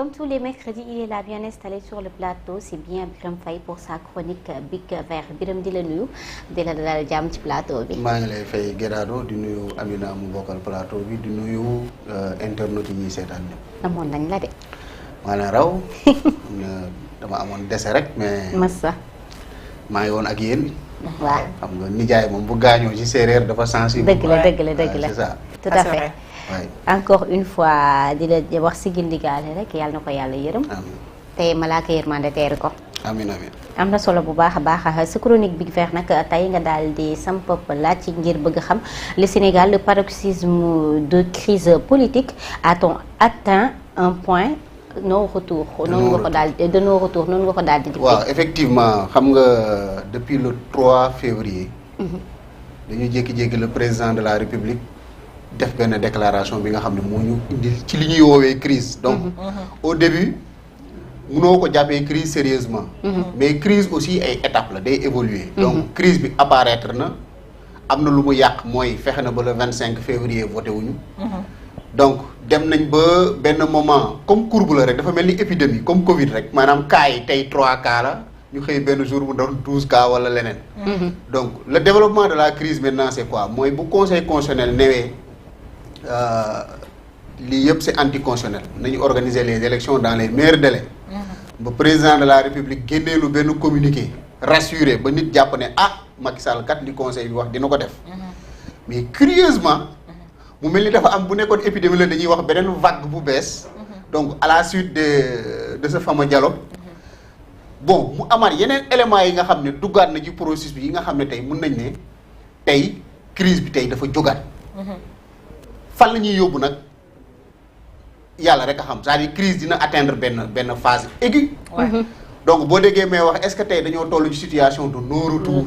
Comme tous les mercredis, il est là bien installé sur le plateau. C'est bien Birame Faye pour sa chronique Big Vert. Birame di la nuyu di la dalal jàmm ci plateau bi. maa ngi lay fay Gerardo di nuyu Amina mu bokkal plateau bi di nuyu internautes yi ñuy seetaan ñëpp. amoon nañ la de. maanaam raw dama amoon dese rek mais. Massa. maa ngi woon ak yéen. waaw xam nga nijaay moom bu gaañoo ci séeréer dafa sensible. dëgg la c'est ça. tout à fait. waay encore une fois di la wax sigil ndigaale rek yàlla na ko yàlla yërëm. amiin tey malaaka yërmande teeru ko. amiin amiin. am na solo bu baax a baax sa chronique Big Vert nag tey nga daal di samp laaj ngir bëgg xam le Sénégal le paroxysme de crise politique a-t-on atteint un point non-retour. noonu nga ko daal de non-retour noonu nga ko daal di. waaw effectivement xam nga depuis le 3 février. dañu jékki-jékki le président de la République def benn déclaration bi nga xam ne moo ñu indi ci li ñuy woowee crise donc au début mënoo ko jàppee crise sérieusement mais crise aussi ay étapes la day évoluer donc crise bi apparaître na am na lu mu yàq mooy fexe na ba le 25 février voté wuñu donc dem nañ ba benn moment comme courbe la rek dafa mel ni épidémie comme Covid rek maanaam cas yi tey 3 cas la ñu xëy benn jour mu doon 12 cas wala leneen donc le développement de la crise maintenant c'est quoi mooy bu conseil constitutionnel newee lii yëpp c'est anticonstitutionnel nañu organiser les élections dans les meilleurs délais ba président de la république génneelu benn communiqué rassuré ba nit jàpp ne Macky Sall kat li conseil bi wax dina ko def mais curieusement mu mel ni dafa am bu nekkoon épidémie la dañuy wax beneen vague bu bees donc à la suite de ce fameux dialogue bon mu amaat yeneen éléments yi nga xam ne duggaat na ci processus bi yi nga xam ne tey mën nañ ne tey crise bi tey dafa jógaat fan la ñuy yóbbu nag yàlla rek a xam c'est-à-dire crise dina atteindre benn phase aiguë donc boo déggee may wax est-ce que tey dañoo toll ci situation de non-retour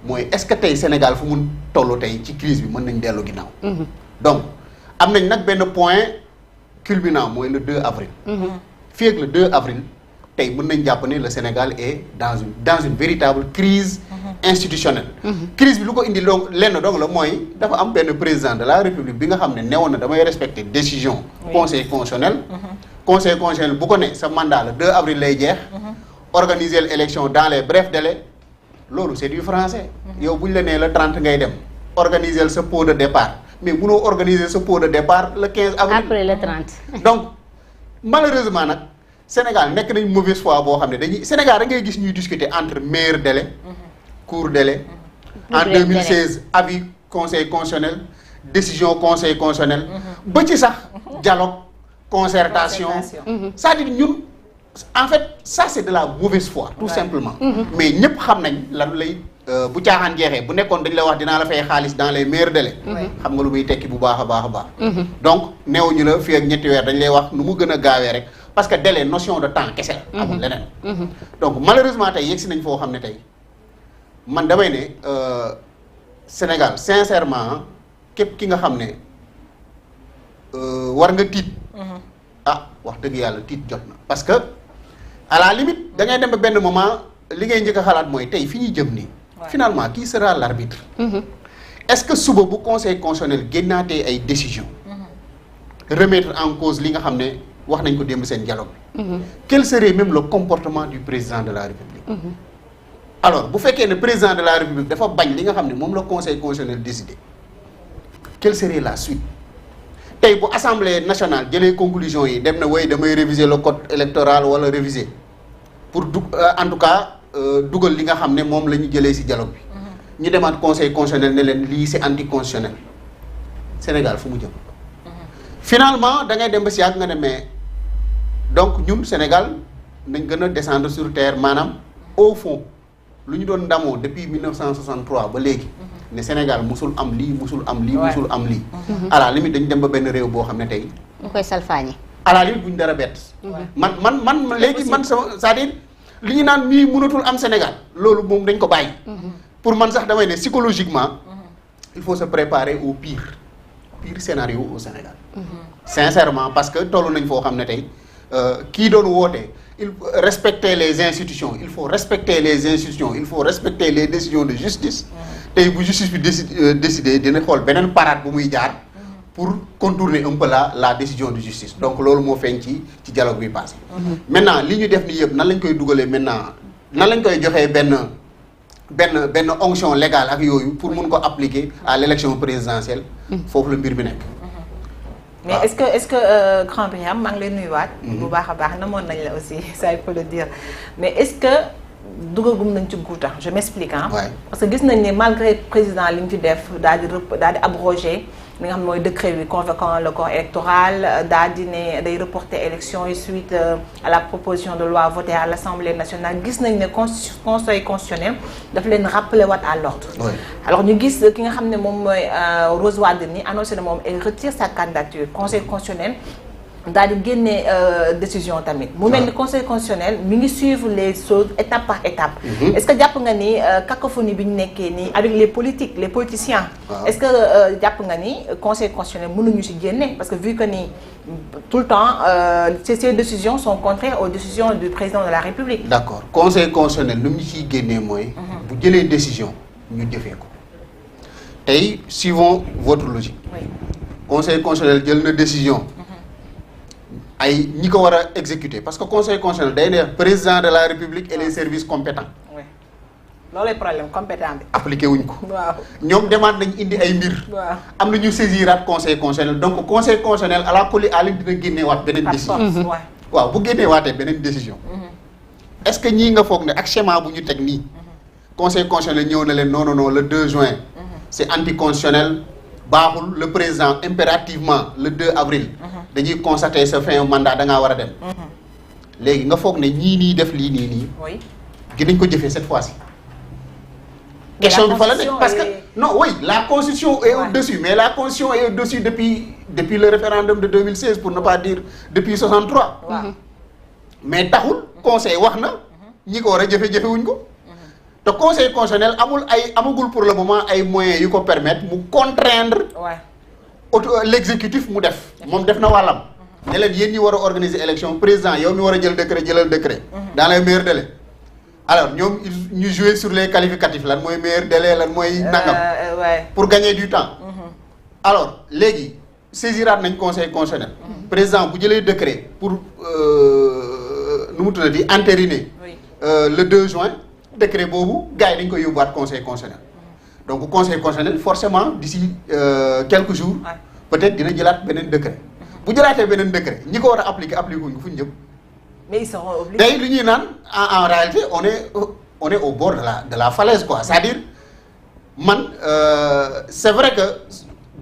mooy est-ce que tey Sénégal fu mun toll tey ci crise bi mën nañ dellu ginnaaw donc am nañ nag benn point culminant mooy le 2 avril fii ak le 2 avril tey mën nañ jàpp ne le Sénégal est dans une véritable crise institutionnelle crise bi lu ko indi lenn donc la mooy dafa am benn président de la République bi nga xam ne newoon na damay respecter décision conseil constitutionnel conseil constitutionnel bu ko ne sa mandat le 2 avril lay jeex organiser l'élection dans les brefs délais loolu c'est du français yow bu ñu la nee le 30 ngay dem organiser sa pot de départ mais mënoo organiser sa pot de départ le 15 avril après le 30 donc malheureusement nag Sénégal nekk nañ mauvaise foi boo xam ne dañuy Sénégal da ngay gis ñuy discuter entre meilleur délai court délai en 2016 avis conseil constitutionnel décision conseil constitutionnel ba ci sax dialogue concertation c'est-à-dire ñun en fait ça c'est de la mauvaise foi tout simplement mais ñëpp xam nañ lan lay bu caaxaan jeexee bu nekkoon dañ la wax dinaa la fay xaalis dans les meilleurs délais xam nga lu muy tekki bu baax a baax a baax donc neew ñu la fii ak ñetti weer dañ lay wax nu mu gën a gaawee rek parce que délai notion de temps kese la amul leneen donc malheureusement tey yegsi nañ foo xam ne tey man damay ne Sénégal sincèrement képp ki nga xam ne war nga tiit wax dëgg yàlla tiit jot na parce que à la limite da ngay dem ba benn moment li ngay njëkk a xalaat mooy tey fi ñuy jëm nii finalement qui sera l'arbitre est-ce que suba bu conseil constitutionnel génnaatee ay décision remettre en cause li nga xam ne wax nañ ko démb seen dialogue bi quel serait même le comportement du président de la République alors bu fekkee ne président de la République dafa bañ li nga xam ne moom la conseil constitutionnel décidé quelle serait la suite tey bu assemblée nationale jëlee conclusion yi dem na way damay réviser le code électoral wala réviser pour en tout cas dugal li nga xam ne moom la ñu jëlee ci dialogue bi ñu demaat conseil constitutionnel ne leen lii c'est anticonstitutionnel Sénégal fu mu jëm finalement da ngay dem ba ci yàgg nga ne mais donc ñun Sénégal nañ gën a descendre sur terre maanaam au fond lu ñu doon ndamoo depuis 1963 ba léegi ne Sénégal musul am lii musul am lii musul am lii à la limite dañu dem ba benn réew boo xam ne tey ñu koy salfaañi à la limite bu ñu dara bett man léegi man sama c'est-à-dire li ñu naan nii mënatul am Sénégal loolu moom dañ ko bàyyi pour man sax damay ne psychologiquement il faut se préparer au pire scénario au Sénégal sincèrement parce que toll nañ foo xam ne tey kii doon woote il faut respecter les institutions il faut respecter les institutions il faut respecter les décisions de justice tey bu justice bi décider dina xool beneen parade bu muy jaar pour contourner un peu la décision de justice donc loolu moo feeñ ci dialogue bi passé maintenant li ñu def ni yëpp nan lañ koy dugalee maintenant nan lañ koy joxee benn onction légale ak yooyu pour mun ko appliquer à l'élection présidentielle foofu la mbir mi nekk mais est-ce que grand Birame maa ngi lay nuyuwaat bu baax a baax namoon nañ la aussi ça il faut le dire mais est-ce que dugagum nañ ci guuta je m'explique parce que gis nañ ne malgré président li mu ci def daal di abroger li nga xam ne mooy décret bi convoquant le corps électoral daal di ne day reporter élection yi suite à la proposition de loi votée à l'Assemblée nationale gis nañ ne conseil constitutionnel dafa leen rappeler waat à l'ordre alors ñu gis ki nga xam ne moom mooy Rose Wardini annoncé na moom elle retire sa candidature conseil constitutionnel daal di génne décision tamit mu mel ni conseil constitutionnel mi ngi suivre les choses étape par étape est-ce que jàpp nga ni cacophonie bi ñu nekkee nii avec les politiciens est-ce que jàpp nga ni conseil constitutionnel mënuñu ci génne parce que vu que ni tout le temps ces décisions sont contraires aux décisions du président de la République. D'accord conseil constitutionnel lu mu ciy génnee mooy bu jëlee décision ñu jëfee ko tey suivons votre logique conseil constitutionnel jël na décision ay ñi ko war a exécuter parce que conseil constitutionnel day neex président de la République et les services compétents. oui loolu problème compétent bi. appliqué wuñ ko. waaw ñoom demande nañ indi ay mbir. waaw am na ñu saisiraat conseil constitutionnel donc conseil constitutionnel à la coulée à leen dina génneewaat beneen décision. waaw bu génneewaatee beneen décision. est-ce que ñii nga foog ne ak schéma bu ñu teg nii. conseil constitutionnel ñëw na leen non non non le 2 juin. c'est anticonstitutionnel. baaxul le président impérativement le 2 avril. dañuy constater sa fin mandat da ngaa war a dem. léegi nga foog ne ñii nii def lii nii. oui. dinañ ko jëfee cette fois-ci. question bi fa la nekk parce que non oui la constitution est au-dessus mais la constitution est au-dessus depuis le référendum de 2016 pour ne pas dire depuis 63. mais taxul conseil wax na ñi ko war a jëfe wuñ ko. te conseil constitutionnel amagul pour le moment ay moyens yu ko permettre mu contraindre l'exécutif mu def moom def na wàllam ne leen yéen ñi war a organiser élection président yow mi war a jël décret jëlal décret dans les meilleurs délais alors ñoom ñu jouer sur les qualificatifs lan mooy meilleur délai lan mooy nangam pour gagner du temps alors léegi saisiraat nañ conseil constitutionnel président bu jëlee décret pour nu mu tuddati entériner le 2 juin décret boobu gars yi dañ koy yóbbuwaat conseil constitutionnel donc conseil constitutionnel forcément d'ici quelques jours peut-être dina jëlaat beneen décret bu jëlaatee beneen décret ñi ko war a appliquer wuñ ko fu ñu jëm. mais ils seront obligés. tey lu ñuy naan en réalité on est au bord de la falaise quoi c'est-à-dire man c'est vrai que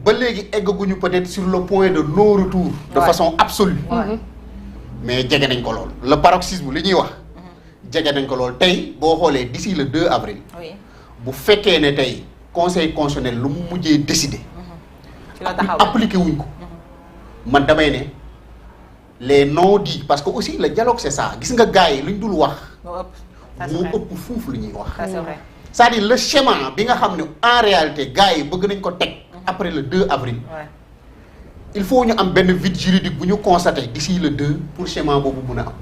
ba léegi eggaguñu peut-être sur le point de non-retour. de façon absolue. mais jege nañ ko lool le paroxysme li ñuy wax. jege nañ ko lool tey boo xoolee d'ici le 2 avril. bu fekkee ne tey conseil constitutionnel lu mu mujjee décider. appliqué wuñ ko. man damay ne les non-dits parce que aussi le dialogue c'est ça gis nga gars yi luñ dul wax. moo ëpp fuuf lu ñuy wax. c'est-à-dire le schéma bi nga xam ne en réalité gars yi bëgg nañ ko teg. après le 2 avril. il faut ñu am benn vide juridique bu ñu constater d'ici le 2 pour schéma boobu mun a am.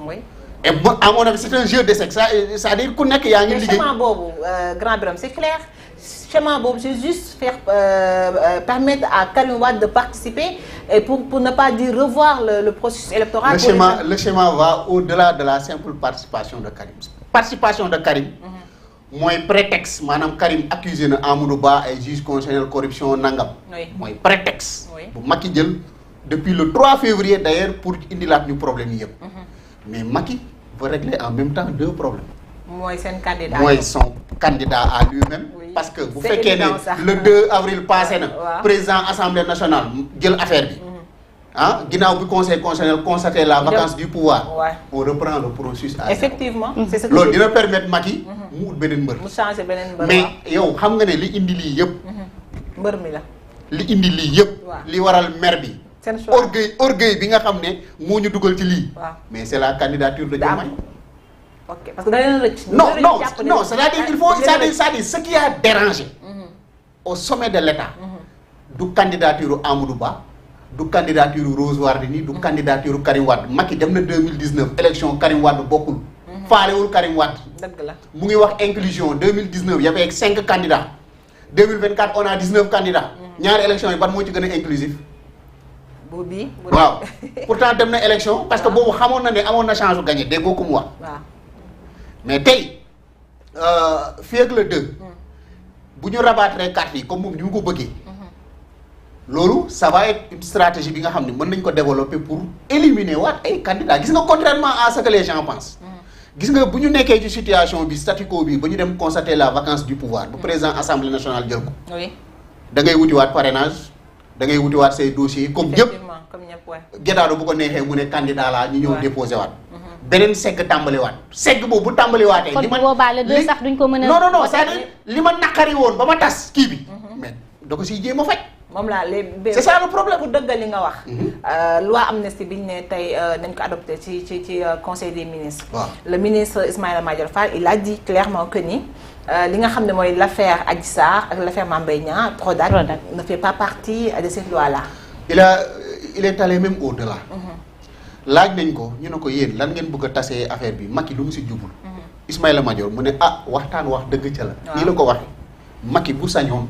oui. et à mon avis c'est un jeu d'échecs c'est-à-dire ku nekk yaa ngi liggéey. schéma boobu grand Birame c'est clair schéma boobu c'est juste faire permettre à Karim Wade de participer et pour ne pas dire revoir le processus électoral. le schéma va au-delà de la simple participation de Karim. participation de Karim. mooy prétexte maanaam Karim accusé na Amadou Ba ay juge constitutionnel corruption nangam. mooy prétexte. bu Macky jël depuis le 3 février d'ailleurs pour indilaat ñu problème yi yëpp. mais Macky veut régler en même temps 2 problèmes. mooy seen candidat mooy son candidat à lui-même. parce que bu fekkee ne le 2 avril passé na. président assemblée nationale jël affaire bi. ginnaaw bi conseil constitutionnel constaté la vacance du pouvoir. on reprend le processus. effectivement c'est ce que loolu dina permettre Macky mu ut beneen mbër. mu changer beneen mbër mais yow xam nga ne li indi lii yëpp. mbër mi la. li indi lii yëpp. li waral maire bi. orgueil bi nga xam ne moo ñu dugal ci lii. mais c'est la candidature de Diomaye. ok parce que da leen rëcc. non c'est-à-dire il faut c'est-à-dire ce qui a dérangé. au sommet de l'État. du candidature Amadou Ba. du candidature Rose Wardini du candidature Karim Wade Macky dem na 2019 élection Karim Wade bokkul. faalewul Karim Wade. dëgg la mu ngi wax inclusion 2019 y avait 5 candidats 2024 on a 19 candidats. ñaari élection yi ban moo ci gën a inclusif. boobu waaw pourtant dem na élection parce que boobu xamoon na ne amoon na chance de gagner déggoo ko mu wax. waaw mais tey fii ak le 2. bu ñu rabattre carte yi comme moom ni mu ko bëggee. loolu ça va être une stratégie bi nga xam ne mën nañ ko développer pour éliminer waat ay candidats gis nga contrairement à ce que les gens pensent. gis nga bu ñu nekkee ci situation bi statu quo bi ba ñu dem constater la vacance du pouvoir bu président assemblée nationale jël ko. oui da ngay wutiwaat parrainage da ngay wutiwaat say dossiers comme ñëpp. comme ñëpp waay. Gédaado bu ko neexee mu ne candidat laa ñu ñëw déposé waat. beneen segg tàmbaliwaat segg boobu bu tàmbaliwaatee. kon boobaa la deux sax duñ ko mën a. non c'est-à-dire li ma naqari woon ba ma tas kii bi. mais da ko siy jéem a faj. moom laa c'est ça le problème pour dëggal li nga wax. loi amnistie bi ñu ne tey nañ ko adopté ci conseil des ministres. waaw le ministre Ismaïla Madior Fall il a dit clairement que ni li nga xam ne mooy l'affaire Adji Sarr ak l'affaire Mame Mbaye Niang Prodac ne fait pas partie de cette loi là. il est allé même au-delà. laaj nañ ko ñu ne ko yéen lan ngeen bëgg a tasee affaire bi Macky lu mu si jubul. Ismaïla Madior mu ne waxtaan wax dëgg ca la. nii la ko waxee Macky bu sañoon.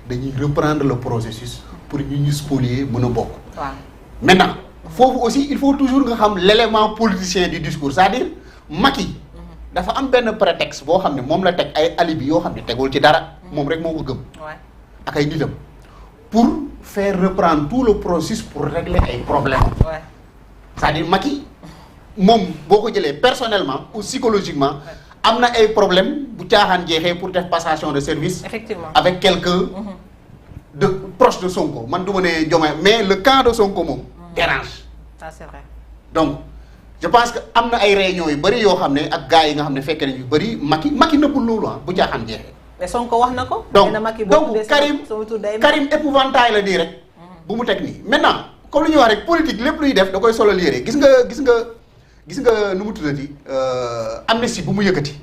dañuy reprendre le processus pour ñu spolier mën a bokk. waaw maintenant foofu aussi il faut toujours nga xam l'élément politicien du discours c'est-à-dire Macky dafa am benn prétexte boo xam ne moom la teg ay alibi yoo xam ne tegul ci dara moom rek moo ko gëm. ak ay nitam pour faire reprendre tout le processus pour régler ay problèmes. c'est-à-dire Macky moom boo ko jëlee personnellement ou psychologiquement. am na ay problème bu caaxaan jeexee pour def passation de service. effectivement avec quelqu'un de proche de Sonko man du ma ne Diomaye mais le camp de Sonko moom dérange. ça c'est vrai. donc je pense que am na ay réunions yu bëri yoo xam ne ak gars yi nga xam ne fekkee nañ yu bëri Macky nëbbul loolu bu caaxaan jeexee. mais Sonko wax na ko. donc Karim épouvantail la nii rek. bu mu teg nii maintenant comme lu ñuy wax rek politique lépp luy def da koy solo liére gis nga nu mu tuddati amnistie bu mu yëkkati.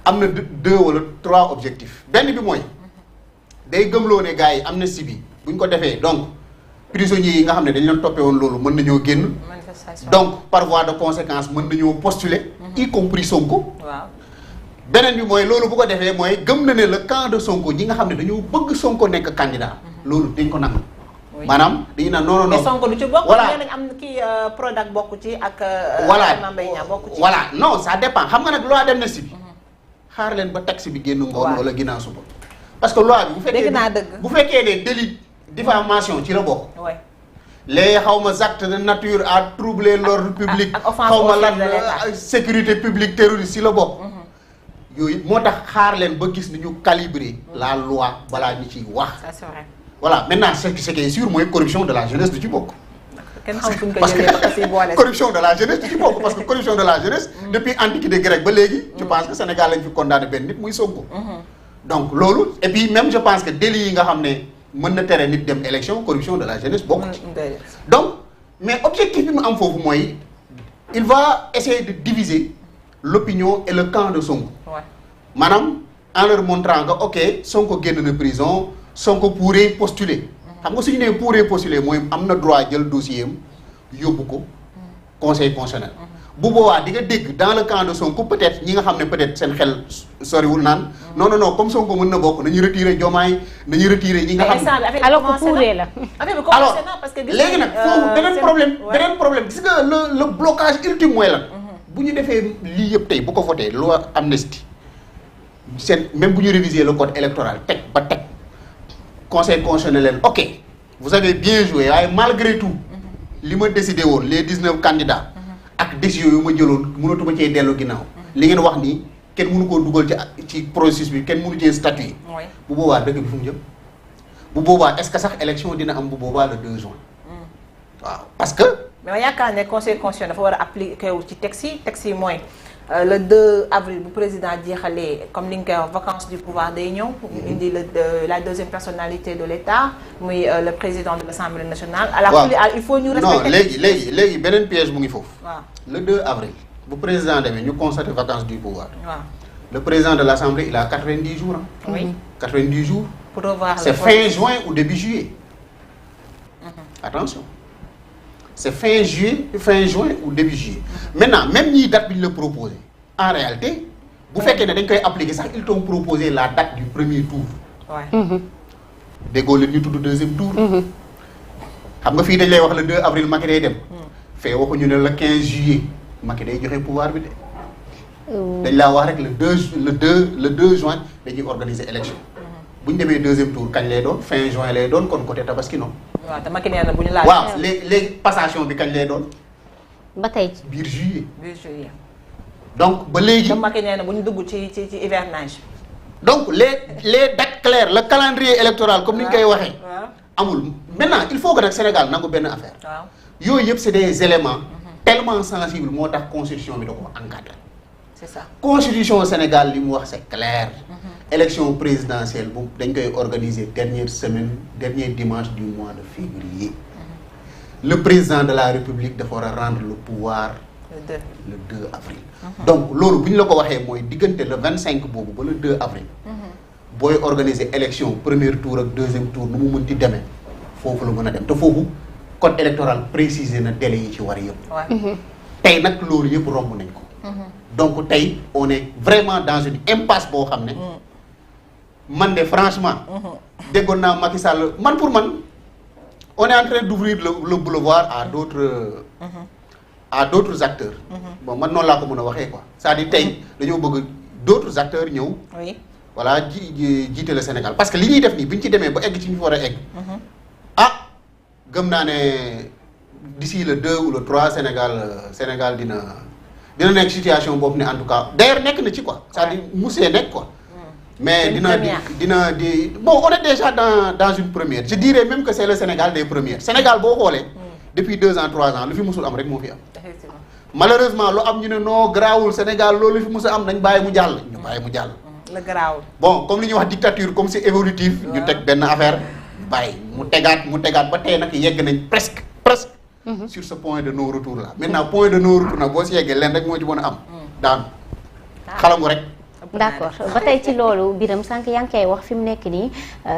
am na 2 wala 3 objectifs benn bi mooy day gëmloo ne gars yi amnistie bi buñ ko defee donc prisonniers yi nga xam ne dañ leen toppee woon loolu mën nañoo génn. donc par voie de conséquence mën nañoo postuler. y compris Sonko. waaw beneen bi mooy loolu bu ko defee mooy gëm na ne le camp de Sonko ñi nga xam ne dañoo bëgg Sonko nekk candidat. loolu dañ ko nangu. maanaam dañu naan non. mais Sonko du ci bokk. voilà nee nañ am na kii Prodac bokk ci ak. voilà Mame Mbaye Niang bokk ci. voilà non ça dépend xam nga nag loi d'amnistie bi. xaar leen ba texte bi génn ngoon wala ginnaaw suba. parce que loi bi bu fekkee ne délit diffamation ci la bokk. les xawma actes de nature à troubler l'ordre public. xawma lan sécurité publique terroriste ci la bokk. yooyu moo tax xaar leen ba gis ni ñu calibrer la loi balaa ñu ciy wax. ça c'est vrai. voilà maintenant ce qui est sûr mooy corruption de la jeunesse du ci bokk. kenn xam fu ñu ko jëlee ba kasi boole. corruption de la jeunesse du ci bokk parce que corruption de la jeunesse. depuis antiquité grecque ba léegi. je pense que Sénégal lañ fi condamné benn nit muy Sonko. donc loolu et puis même je pense que délit yi nga xam ne mën na tere nit dem élection corruption de la jeunesse bokk ci. donc mais objectif bi mu am foofu mooy il va essayer de diviser l'opinion et le camp de Sonko. maanaam en leur montrant que ok Sonko génn na prison. Sonko pourrait postuler. xam nga suñu nee pourrait postuler mooy am na droit jël dossier am yóbbu ko conseil constitutionnel. bu boobaa di nga dégg dans le camp de Sonko peut-être ñi nga xam ne peut-être seen xel soriwul naan. non comme Sonko mën na bokk nañu retirer Diomaye nañu retirer ñi nga xam ne. alors que pourrait la. alors léegi nag foofu beneen problème gis nga le blocage ultime mooy lan. bu ñu defee lii yëpp tey bu ko voté loi amnistie seen même bu ñu réviser le code électoral teg. conseil constitutionnel leen ok vous avez bien joué waaye malgré tout li ma décidé woon les 19 candidats ak décision yu ma jëloon mënatuma cee dellu ginnaaw li ngeen wax nii kenn mënu koo dugal ci processus bi kenn mënu cee statut bu boobaa dëkk bi fu mu jëm bu boobaa est-ce que sax élection dina am bu boobaa le 2 juin waaw parce que mais ma yaakaar ne conseil constitutionnel dafa war a appliquer wu ci texte yi mooy le 2 avril bu président jeexalee comme li nga koy wax vacances du pouvoir day ñëw. indi la deuxième personnalité de l'État muy le président de l'Assemblée nationale. à la il faut ñu respecter. non léegi beneen piège mu ngi foofu. waaw le 2 avril bu président demee ñu constater vacances du pouvoir. waaw le président de l'Assemblée il a 90 jours oui 90 jours. pour revoir c'est fin juin ou début juillet. attention. c'est fin juin ou début juillet. maintenant même ñii date bi ñu la proposé en réalité bu fekkee ne dañ koy appliquer sax ils t'ont proposé la date du premier tour. déggoo leen ñu tudd deuxième tour. xam nga fii dañ lay wax le 2 avril Macky day dem. fee waxuñu ne le 15 juillet Macky day joxe pouvoir bi de. dañ laa wax rek le 2 juin dañuy organiser élection. bu ñu demee deuxième tour kañ lay doon fin juin lay doon kon côté Tabaski noonu. waaw te Macky nee na bu ñu laaj. waaw léegi passation bi kañ lay doon. ba tey biir juillet. biir juillet. donc ba léegi. te Macky nee na bu ñu dugg ci hivernage. donc les dates claires le calendrier électoral comme ni ñu koy waxee. amul maintenant il faut que nag Sénégal nangu benn affaire. waaw yooyu yëpp c'est des éléments. tellement sensibles moo tax constitution bi da ko encadré. c'est ça constitution Sénégal li mu wax c'est clair. élection présidentielle bu dañ koy organiser dernier dimanche du mois de février. Le président de la République dafa war a rendre le pouvoir. le 2 avril. donc loolu bu ñu la ko waxee mooy diggante le 25 boobu ba le 2 avril. booy organiser élection premier tour ak deuxième tour nu mu mënti demee foofu la mën a dem te foofu code électoral précisé na délai yi ci war yëpp. tey nag loolu yëpp romb nañ ko. donc tey on est vraiment dans une impasse boo xam ne. man de franchement. déggoon naa Macky Sall man pour man on est en train d'ouvrir le boulevard à d'autres acteurs. bon man noonu laa ko mën a waxee quoi c'est-à-dire tey dañoo bëgg d'autres acteurs ñëw. oui voilà jiite le Sénégal parce que li ñuy def nii bu ñu ci demee ba egg ci ñu war a egg. gëm naa ne d'ici le 2 ou le 3 Sénégal dina nekk situation boobu ne en tout cas d'ailleurs nekk na ci quoi c'est-à-dire musee nekk quoi. mais bon on est déjà dans une première je dirais même que c'est le Sénégal des premières Sénégal boo xoolee. depuis 2 ans 3 ans lu fi musul am rek moo fi am. malheureusement lu am ñu ne non garaawul Sénégal loolu fi musul am nañ bàyyi mu jàll ñu bàyyi mu jàll. la garaawul. bon comme li ñuy wax dictature comme c'est évolutif. ñu teg benn affaire bàyyi mu tegaat ba tey nag yegg nañ presque. sur ce point de non retour là maintenant point de non retour nag boo si yeggee leen rek moo ci mën a am. daanu xalangu rek. d'accord ba tey ci loolu Birame sànq yaa ngi koy wax fi mu nekk nii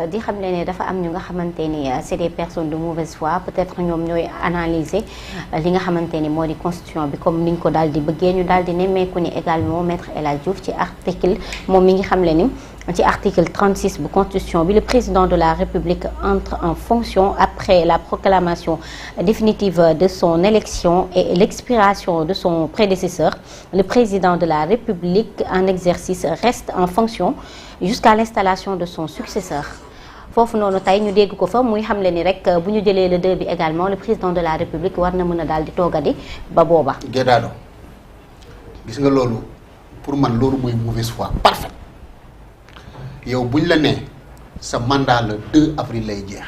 di xam ne dafa am ñu nga xamante ni c'est des personnes de mauvaise foi peut-être ñoom ñooy analyser li nga xamante ni moo di constitution bi comme ni ñu ko daal di bëggee ñu daal di nemmeeku ni également maître El Hadji Diouf ci article moom mi ngi xam le ni ci article 36 bu constitution bi le président de la République entre en fonction après la proclamation définitive de son élection et l'expiration de son prédécesseur. Le président de la République en exercice reste en fonction jusqu'à l'installation de son successeur. foofu noonu tey ñu dégg ko fa muy xamle ni rek bu ñu jëlee le 2 bi également le président de la République war na mën a daal di toogadi ba booba. Gédaado gis nga loolu pour man loolu mooy mauvaise foi parfait. yow buñ la nee sa mandat le 2 avril lay jeex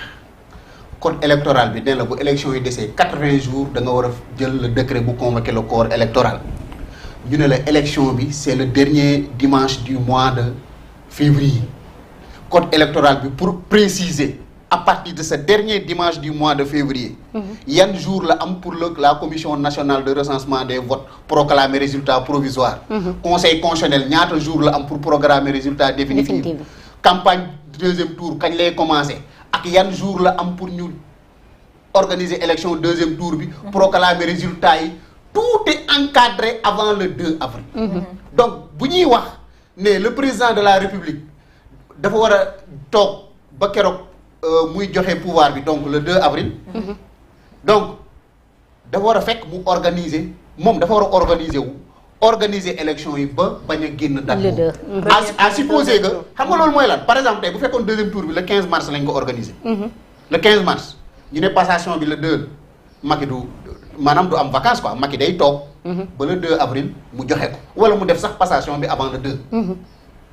code électoral bi nee la bu élection yi desee 80 jours da nga war a jël le décret bu convoquer le corps électoral ñu ne la élection bi c'est le dernier dimanche du mois de février code électoral bi pour préciser à partir de ce dernier dimanche du mois de février yan jour la am pour la commission nationale de recensement des votes proclamer résultat provisoire conseil constitutionnel ñaata jour la am pour programmer résultat définitif campagne deuxième tour kañ lay commencer ak yan jour la am pour ñu organiser élection deuxième tour bi proclamer résultat yi tout est encadré avant le 2 avril donc bu ñuy wax ne le président de la République dafa war a toog ba keroog muy joxe pouvoir bi donc le 2 avril. donc dafa war a fekk mu organiser moom dafa war a organiser élection yi ba bañ a génn date boobu. à supposer que xam nga loolu mooy lan par exemple tey bu fekkoon deuxième tour bi le 15 mars lañ ko organiser. le 15 mars ñu ne passation bi le 2 Macky du maanaam du am vacances quoi Macky day toog. ba le 2 avril mu joxe ko wala mu def sax passation bi avant le 2.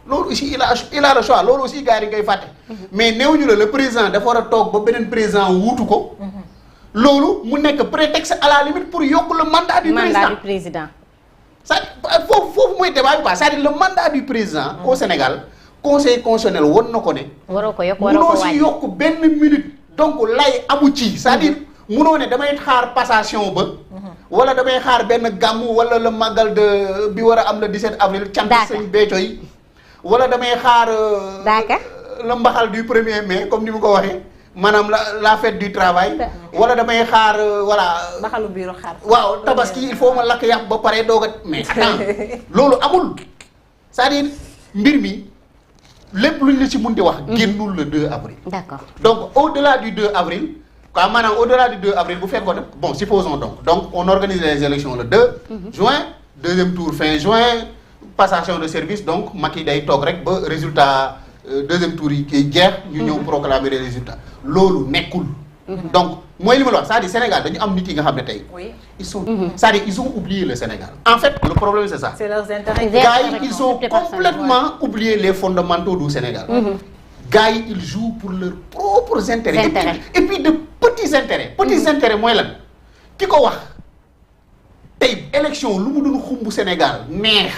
loolu aussi il a le choix loolu aussi gars yi ngay fàtte. mais néew ñu la le président dafa war a toog ba beneen président wuutu ko. loolu mu nekk prétexte à la limite pour yokk le mandat du président. c'est-à-dire foofu mooy débat bi quoi c'est-à-dire le mandat du président. au Sénégal conseil constitutionnel won na ko ne. waroo ko yokk waroo ko munoo si yokk benn minute. donc lay amu ci c'est-à-dire munoo ne damay xaar passation ba. wala damay xaar benn gàmmu wala le magal de bi war a am le 17 avril. cant sëñ Béthio yi. wala damay xaar. le mbaxal du 1er mai comme ni mu ko waxee maanaam la fête du travail. wala damay xaar voilà. mbaxalu biiru xaar. waaw tabaski il faut ma lakk yàpp ba pare doog a mais attends loolu amul c'est-à-dire mbir mi lépp luñ la ci mën di wax. génnul le 2 avril. D'accord. Donc au-delà du 2 avril. Quoi, maintenant, au-delà du 2 avril, vous faites quoi? Bon, supposons donc on organise les élections le 2 juin, deuxième tour fin juin, passation de service, donc Macky day toog rek ba résultat deuxième tour yi kiy jeex ñu ñëw proclamer les résultats. Loolu nekkul. Donc mooy li ma la wax, c'est-à-dire Sénégal dañu am nit yi nga xam ne tey. Oui. Ils sont, c'est-à-dire ils ont oublié le Sénégal. En fait, le problème c'est ça. C'est leurs intérêts. Gars yi, ils ont complètement oublié les fondamentaux du Sénégal. Gars yi, ils jouent pour leurs propres intérêts. Et puis de petits intérêts. Petits intérêts mooy lan ki ko wax tey élection lu mu doon xumbu Sénégal neex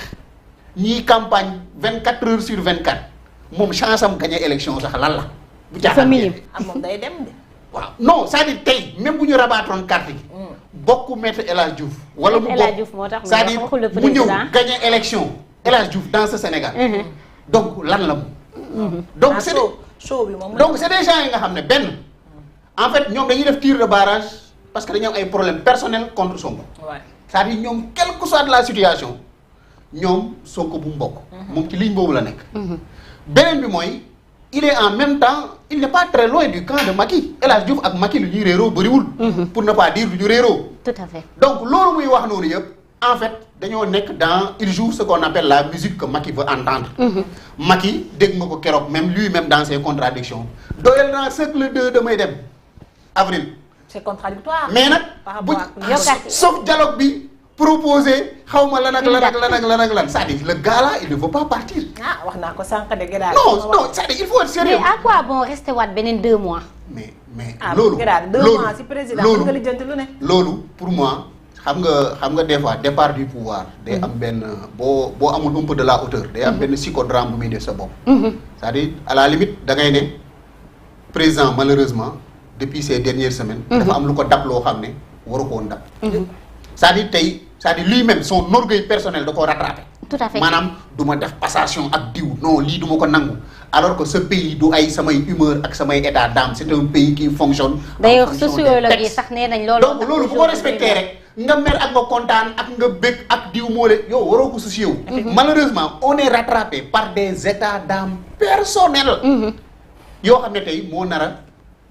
ñiy campagne 24 heures sur 24 moom chance am gagné élection sax lan la. bu jaaxal moom day dem de. waaw non c'est-à-dire tey même bu ñu rabaatoon carte gi. bokk maître El Hadj Diouf. wala mu bokk c'est-à-dire mu ñëw gagné élection El Hadj Diouf dans ce Sénégal. donc lan la moom. donc c'est show bi moom donc c'est des gens yi nga xam ne benn. En fait ñoom dañuy def tir de barrage parce que dañu am ay problèmes personnels contre Sonko. c'est-à-dire ñoom quelle que soit la situation ñoom Sonko bu mu bokk. moom ci ligne boobu la nekk. beneen bi mooy il est en même temps il n'est pas très loin du camp de Macky El Hadj Diouf ak Macky lu ñuy réeroo bëriwul. pour ne pas dire lu ñu réeroo. Tout à fait. Donc loolu muy wax noonu yëpp en fait dañoo nekk dans il joue ce qu'on appelle la musique que Macky veut entendre. Macky dégg nga ko keroog même lui-même dans ses contradictions doyal naa sëkk le 2 damay dem. Avril. C'est contradictoire. Mais nag bu sauf dialogue bi proposé xaw ma lan ak lan c'est-à-dire le gars là il ne veut pas partir. Ah wax naa ko sànq de gëdaal. non c'est-à-dire il faut être sérieux. Mais à quoi bon rester waat beneen 2 mois. mais loolu gëdaal 2 mois si président nga lijjanti lu ne. loolu pour moi xam nga des fois départ du pouvoir. day am benn boo amul un peu de la hauteur. day am benn psychodrame bu muy def sa bopp. c'est-à-dire à la limite da ngay ne président malheureusement. depuis ces dernières semaines. dafa am lu ko dab loo xam ne waru ko woon dab. c'est-à-dire lui-même son orgueil personnel da koo rattrapé. Tout à fait. maanaam du ma def passation ak diw non lii du ma ko nangu alors que ce pays du ay samay humeur ak samay état d'âme c'est un pays qui fonctionne. d'ailleurs sociologue yi sax nee nañ loolu. donc loolu bu ko respecté rek nga mer ak nga kontaan ak nga bëgg ak diw moo le yow waroo ko soucier wu. malheureusement on est rattrapé par des états d'âme personnels. yoo xam ne tey moo nar a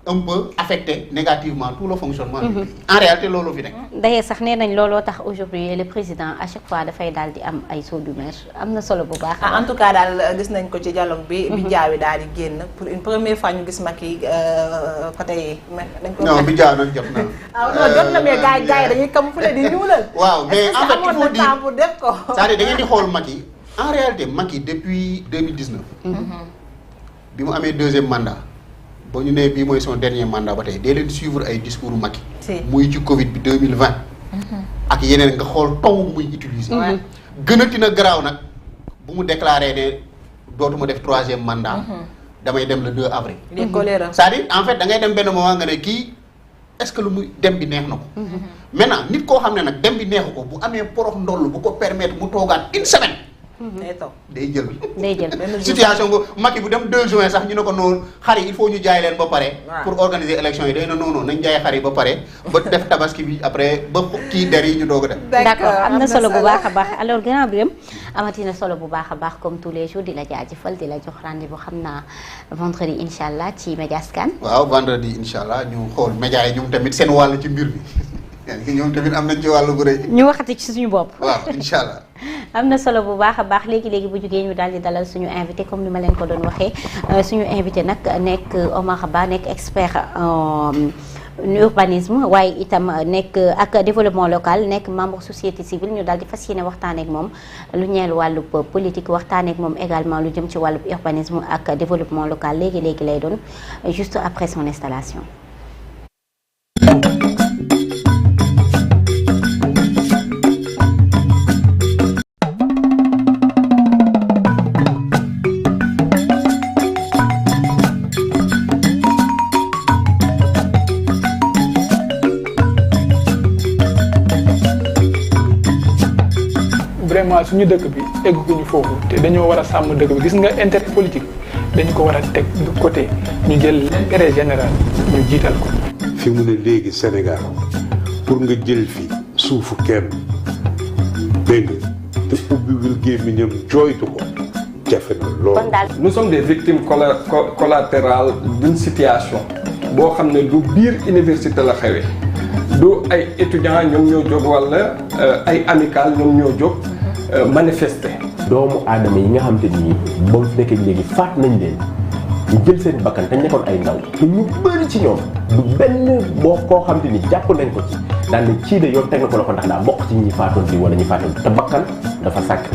un peu affecté négativement tout le fonctionnement du pays. En réalité loolu fi nekk. d'ailleurs sax nee nañ looloo tax aujourd'hui le président à chaque fois dafay daal di am ay saut d'humeur am na solo bu baax. en tout cas daal gis nañ ko ci dialogue bi. bi jaawi daal di génn pour une première fois ñu gis Macky côté dañ ko. non bi jaaw nag jot na. non jot na mais gars yi dañuy camoufler di ñuulal. waaw mais en fait il faut dire temps pour def ko. c'est-à-dire da ngeen di xool Macky en réalité Macky depuis 2019. bi mu amee deuxième mandat. boo ñu nee bii mooy son dernier mandat ba tey dee leen suivre ay discours Macky. muy ci Covid bi 2020. ak yeneen nga xool taw muy utiliser. gënati na garaaw nag bu mu déclaré ne dootuma def troisième mandat. damay dem le 2 avril. c'est-à-dire en fait da ngay dem benn moment nga ne kii est-ce que lu muy dem bi neex na ko. maintenant nit koo xam ne nag dem bi neexu ko bu amee porox ndoll bu ko permettre mu toogaat une semaine. day jël. situation bu Macky bu dem 2 juin sax ñu ne ko noonu xar yi il faut ñu jaay leen ba pare. pour organiser élection yi day na non nañ jaay xar yi ba pare ba def tabaski bi après ba kii der yi ñu doog a def. d'accord am na solo bu baax a baax alors grand Birame amati na solo bu baax a baax comme tous les jours di la jaajëfal di la jox rendez-vous xam naa vendredi incha allah ci Mediascan. waaw vendredi incha allah ñu xool média yi ñoom tamit seen wàll ci mbir mi ñoom tamit am nañ ci wàllu bu rëy. ñu waxati ci suñu bopp. waaw incha allah. am na solo bu baax a baax léegi bu jógee ñu daal di dalal suñu invité comme ni ma leen ko doon waxee suñu invité nag nekk Omar Ba nekk expert urbanisme waaye itam nekk ak développement local nekk membre société civile ñu daal di fas yéene waxtaan ak moom lu ñeel wàllu politique waxtaan ak moom également lu jëm ci wàllu urbanisme ak développement local léegi lay doon juste après son installation. vraiment suñu dëkk bi egguñu foofu te dañoo war a sàmm dëkk bi gis nga intérêt politique dañu ko war a teg de côté ñu jël l'intérêt général ñu jiital ko. fi mu ne léegi Sénégal pour nga jël fi suufu kenn dégg nga te ubbiwul gémmiñam jooytu ko jafe na lool. nous sommes des victimes collatérales d'une situation boo xam ne du biir université la xewee du ay étudiants ñoom ñoo jóg wala ay amicales ñoom ñoo jóg manifester. doomu aadama yi nga xam te ni ba mu nekkee léegi faat nañ leen ñu jël seen bakkan te nekkoon ay ndaw te ñu bëri ci ñoom du benn boo koo xam te ni jàpp nañ ko ci daal ne ci de yoon teg na ko la ko ndax daa bokk ci ñi faatoon bi wala ñi faatoon te bakkan dafa sàkk.